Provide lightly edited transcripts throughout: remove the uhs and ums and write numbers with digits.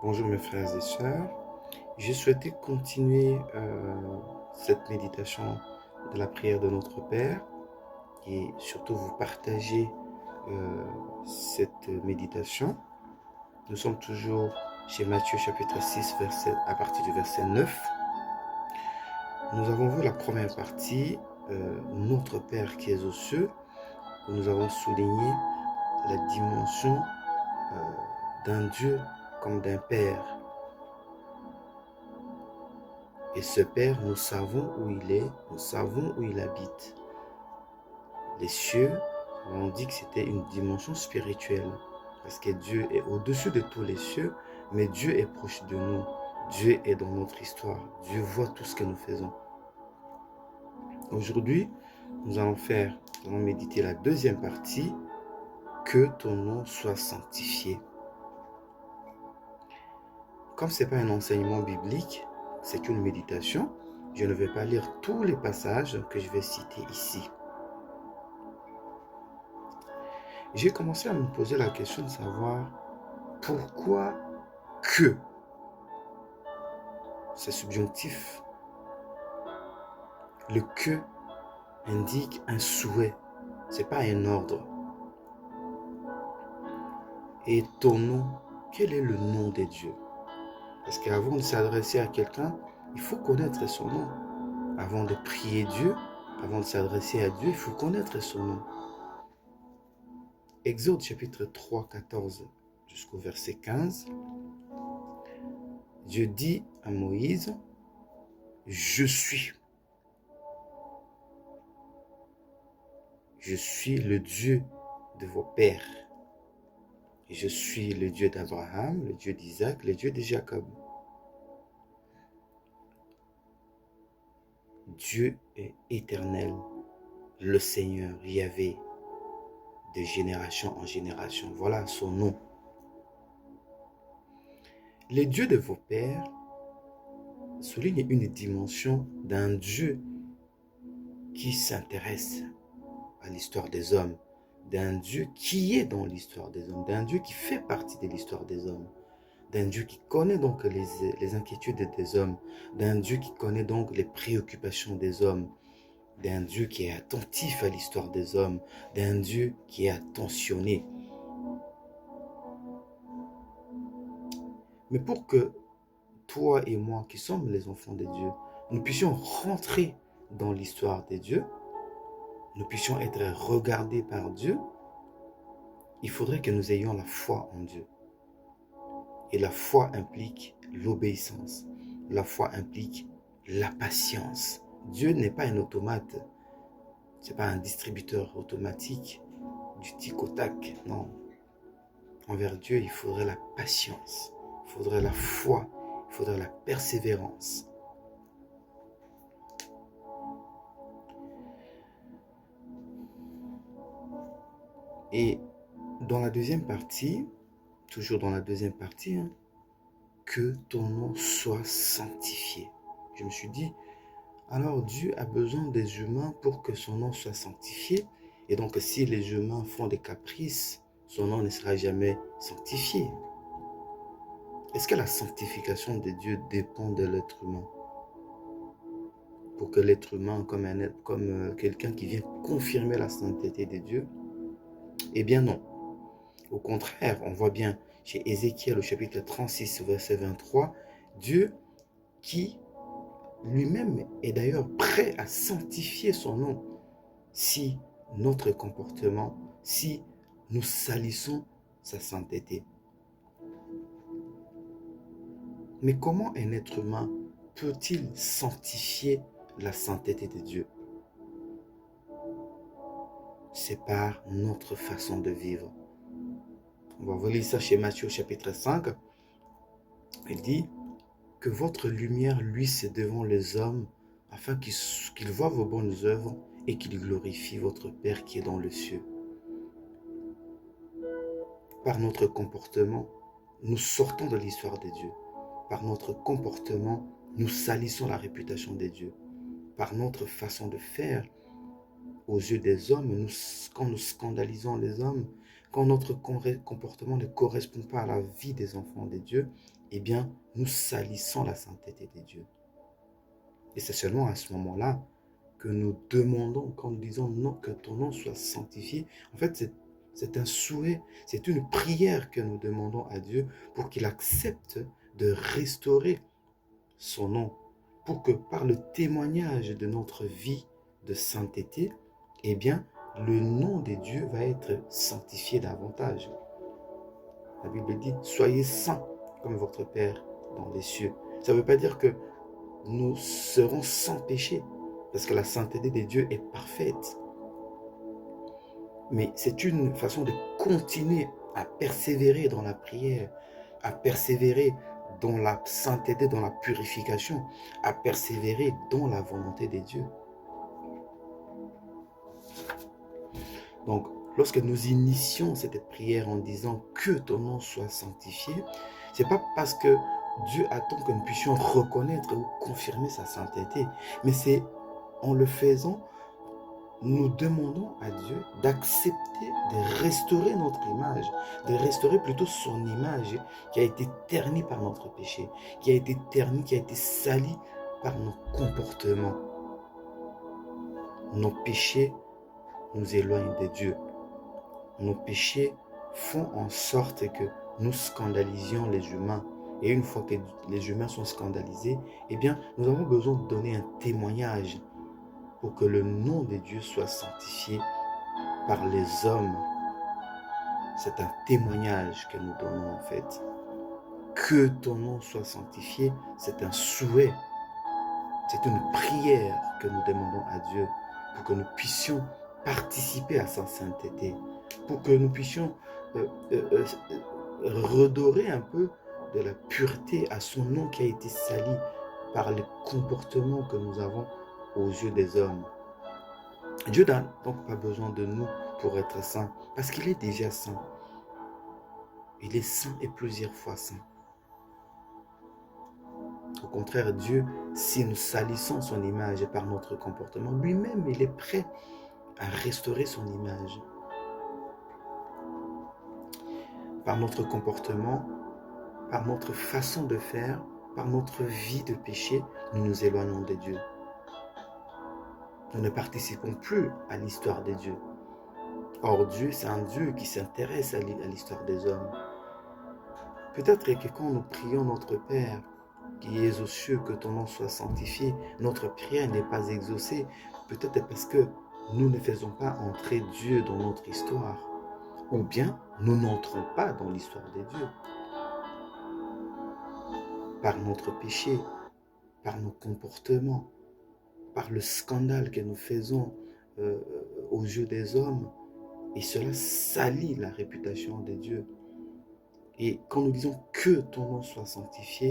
Bonjour mes frères et sœurs. Je souhaitais continuer cette méditation de la prière de notre Père et surtout vous partager cette méditation. Nous sommes toujours chez Matthieu chapitre 6 à partir du verset 9. Nous avons vu la première partie, notre Père qui est aux cieux, où nous avons souligné la dimension d'un Dieu comme d'un Père. Et ce Père, nous savons où il est, nous savons où il habite. Les cieux, on dit que c'était une dimension spirituelle, parce que Dieu est au-dessus de tous les cieux, mais Dieu est proche de nous. Dieu est dans notre histoire. Dieu voit tout ce que nous faisons. Aujourd'hui, nous allons méditer la deuxième partie, que ton nom soit sanctifié. Comme ce n'est pas un enseignement biblique, c'est une méditation, je ne vais pas lire tous les passages que je vais citer ici. J'ai commencé à me poser la question de savoir pourquoi que. C'est subjonctif. Le que indique un souhait, c'est pas un ordre. Et ton nom, quel est le nom de Dieu? Parce qu'avant de s'adresser à quelqu'un, il faut connaître son nom. Avant de prier Dieu, avant de s'adresser à Dieu, il faut connaître son nom. Exode chapitre 3, 14 jusqu'au verset 15. Dieu dit à Moïse, je suis. Je suis le Dieu de vos pères. Et je suis le Dieu d'Abraham, le Dieu d'Isaac, le Dieu de Jacob. Dieu est éternel, le Seigneur, Yahvé, de génération en génération. Voilà son nom. Le Dieu de vos pères souligne une dimension d'un Dieu qui s'intéresse à l'histoire des hommes, d'un Dieu qui est dans l'histoire des hommes, d'un Dieu qui fait partie de l'histoire des hommes, d'un Dieu qui connaît donc les inquiétudes des hommes, d'un Dieu qui connaît donc les préoccupations des hommes, d'un Dieu qui est attentif à l'histoire des hommes, d'un Dieu qui est attentionné. Mais pour que toi et moi, qui sommes les enfants de Dieu, nous puissions rentrer dans l'histoire de Dieu, nous puissions être regardés par Dieu, il faudrait que nous ayons la foi en Dieu. Et la foi implique l'obéissance. La foi implique la patience. Dieu n'est pas un automate. Ce n'est pas un distributeur automatique du tic au tac. Non. Envers Dieu, il faudrait la patience. Il faudrait la foi. Il faudrait la persévérance. Et dans la deuxième partie, toujours dans la deuxième partie, que ton nom soit sanctifié. Je me suis dit, alors Dieu a besoin des humains pour que son nom soit sanctifié. Et donc si les humains font des caprices, son nom ne sera jamais sanctifié. Est-ce que la sanctification de Dieu dépend de l'être humain? Pour que l'être humain, comme quelqu'un qui vient confirmer la sainteté de Dieu? Eh bien non. Au contraire, on voit bien chez Ézéchiel au chapitre 36, verset 23, Dieu qui lui-même est d'ailleurs prêt à sanctifier son nom si notre comportement, si nous salissons sa sainteté. Mais comment un être humain peut-il sanctifier la sainteté de Dieu? C'est par notre façon de vivre. On va relire ça chez Matthieu chapitre 5. Il dit que votre lumière luise devant les hommes afin qu'ils voient vos bonnes œuvres et qu'ils glorifient votre Père qui est dans le ciel. Par notre comportement, nous sortons de l'histoire de Dieu. Par notre comportement, nous salissons la réputation de Dieu. Par notre façon de faire, aux yeux des hommes, quand nous scandalisons les hommes, quand notre comportement ne correspond pas à la vie des enfants de Dieu, eh bien, nous salissons la sainteté de Dieu. Et c'est seulement à ce moment-là que nous demandons, quand nous disons non, que ton nom soit sanctifié. En fait, c'est un souhait, c'est une prière que nous demandons à Dieu pour qu'il accepte de restaurer son nom, pour que par le témoignage de notre vie de sainteté, eh bien, le nom de Dieu va être sanctifié davantage. La Bible dit, soyez saints comme votre Père dans les cieux. Ça ne veut pas dire que nous serons sans péché, parce que la sainteté de Dieu est parfaite. Mais c'est une façon de continuer à persévérer dans la prière, à persévérer dans la sainteté, dans la purification, à persévérer dans la volonté de Dieu. Donc, lorsque nous initions cette prière en disant que ton nom soit sanctifié, ce n'est pas parce que Dieu attend que nous puissions reconnaître ou confirmer sa sainteté, mais c'est en le faisant, nous demandons à Dieu d'accepter de restaurer notre image, de restaurer plutôt son image qui a été ternie par notre péché, qui a été ternie, qui a été salie par nos comportements. Nos péchés nous éloignent de Dieu. Nos péchés font en sorte que nous scandalisions les humains. Et une fois que les humains sont scandalisés, eh bien, nous avons besoin de donner un témoignage pour que le nom de Dieu soit sanctifié par les hommes. C'est un témoignage que nous donnons en fait. Que ton nom soit sanctifié, c'est un souhait. C'est une prière que nous demandons à Dieu pour que nous puissions participer à sa sainteté, pour que nous puissions redorer un peu de la pureté à son nom qui a été sali par les comportements que nous avons aux yeux des hommes. Dieu n'a donc pas besoin de nous pour être saint, parce qu'il est déjà saint. Il est saint et plusieurs fois saint. Au contraire, Dieu, si nous salissons son image par notre comportement, lui-même, il est prêt à restaurer son image. Par notre comportement, par notre façon de faire, par notre vie de péché, nous nous éloignons de Dieu. Nous ne participons plus à l'histoire de Dieu. Or, Dieu, c'est un Dieu qui s'intéresse à l'histoire des hommes. Peut-être que quand nous prions notre Père, qui es aux cieux, que ton nom soit sanctifié, notre prière n'est pas exaucée. Peut-être parce que nous ne faisons pas entrer Dieu dans notre histoire. Ou bien, nous n'entrons pas dans l'histoire de Dieu. Par notre péché, par nos comportements, par le scandale que nous faisons aux yeux des hommes. Et cela salit la réputation de Dieu. Et quand nous disons que ton nom soit sanctifié,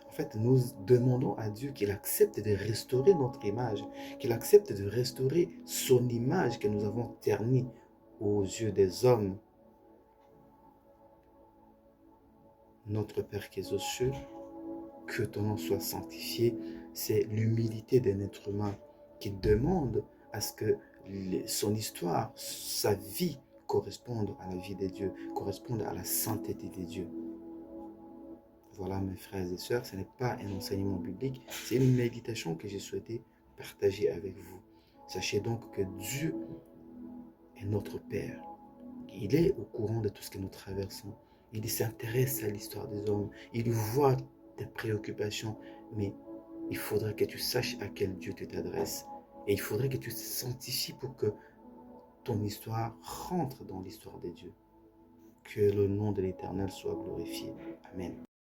en fait, nous demandons à Dieu qu'il accepte de restaurer notre image, qu'il accepte de restaurer son image que nous avons ternie aux yeux des hommes. Notre Père qui es aux cieux, que ton nom soit sanctifié, c'est l'humilité d'un être humain qui demande à ce que son histoire, sa vie corresponde à la vie de Dieu, corresponde à la sainteté de Dieu. Voilà mes frères et sœurs, ce n'est pas un enseignement biblique, c'est une méditation que j'ai souhaité partager avec vous. Sachez donc que Dieu est notre Père. Il est au courant de tout ce que nous traversons. Il s'intéresse à l'histoire des hommes. Il voit tes préoccupations, mais il faudrait que tu saches à quel Dieu tu t'adresses. Et il faudrait que tu te sanctifies pour que ton histoire rentre dans l'histoire de Dieu. Que le nom de l'Éternel soit glorifié. Amen.